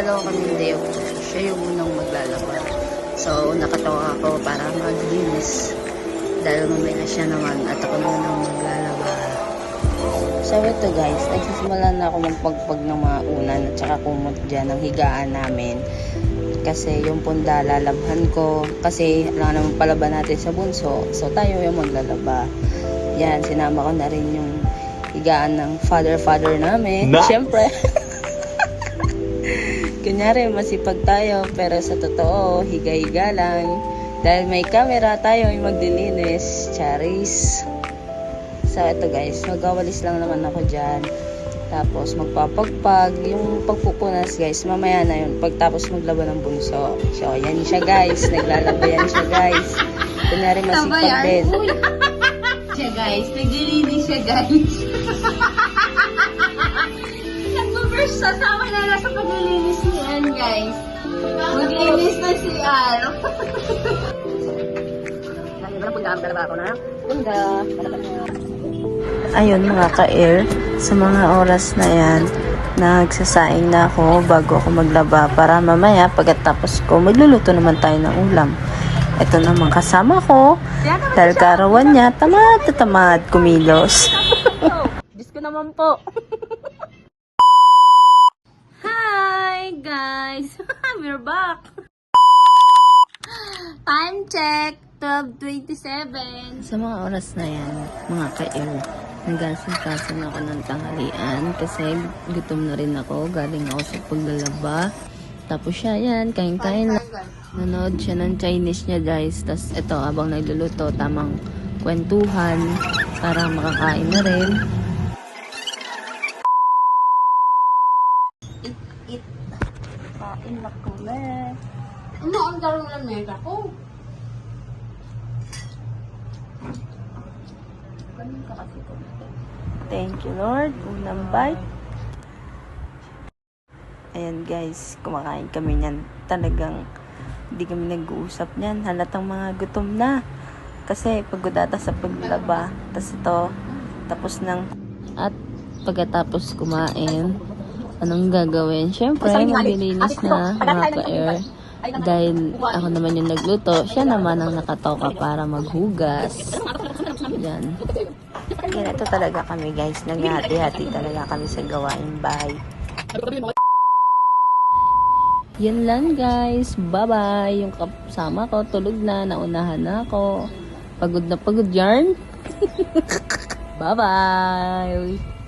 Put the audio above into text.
dalawa kami day off. Siya yung unang maglalaba. So, nakatawa ako para maglinis. Dahil mamaya siya naman at ako naman ang maglalaba. So, ito guys, nagsisimula na ako magpagpag ng mga unan at saka kumot dyan ng higaan namin. Kasi yung punda lalabhan ko. Kasi alam naman palaba natin sa bunso. So, tayo yung maglalaba. Yan, sinama ko na rin yung higaan ng father namin. Nice. Siyempre. Kunyari, masipag tayo. Pero sa totoo, higa-higa lang. Dahil may camera, tayo yung maglilinis. Charis. So, ito guys, magawalis lang naman ako dyan. Tapos, magpapagpag. Yung pagpupunas guys, mamaya na yun. Pagtapos maglaba ng bunso. So, yan siya guys. Naglalaba yan siya guys. Kunyari, masipag din. Siya guys, naglilinis siya guys. Nag-first sasama na lang sa paglilinis ni Ann guys. Maglinis na si Ann. Walang punda, dalawa ako na. Punda, dalawa na. Ayun mga ka-air, sa mga oras na yan, nagsasaing na ako bago ako maglaba para mamaya pagkatapos ko, magluluto naman tayo ng ulam. Ito naman kasama ko, dahil karawan niya, tamad kumilos. Diyos ko naman po. Hi guys! We're back! Time check! 12:27. Sa mga oras na yan, mga ka-air, nag-asikaso na ako ng tanghalian kasi gutom na rin ako. Galing ako sa paglalaba. Tapos siya yan, kain-kain lang. Nanood siya ng Chinese niya guys. Tapos ito, habang nagluluto, tamang kwentuhan para makakain na rin. Eat. Kain na kami. Ano ang darong lamesa ko? Thank you Lord. Unang bite. Ayan guys, kumakain kami niyan. Talagang hindi kami nag-uusap niyan. Halatang mga gutom na. Kasi pagod ata sa paglaba. Tapos ito, tapos ng... At pagkatapos kumain, anong gagawin? Siyempre, maglilinis na mga ka-air. Dahil ako naman yung nagluto, siya naman ang nakatoka para maghugas. Yan. Yan, ito talaga kami guys. Naghati-hati talaga kami sa gawaing bahay. Yan lang guys. Bye-bye. Yung kasama ko, tulog na. Naunahan na ako. Pagod na pagod yarn. Bye-bye.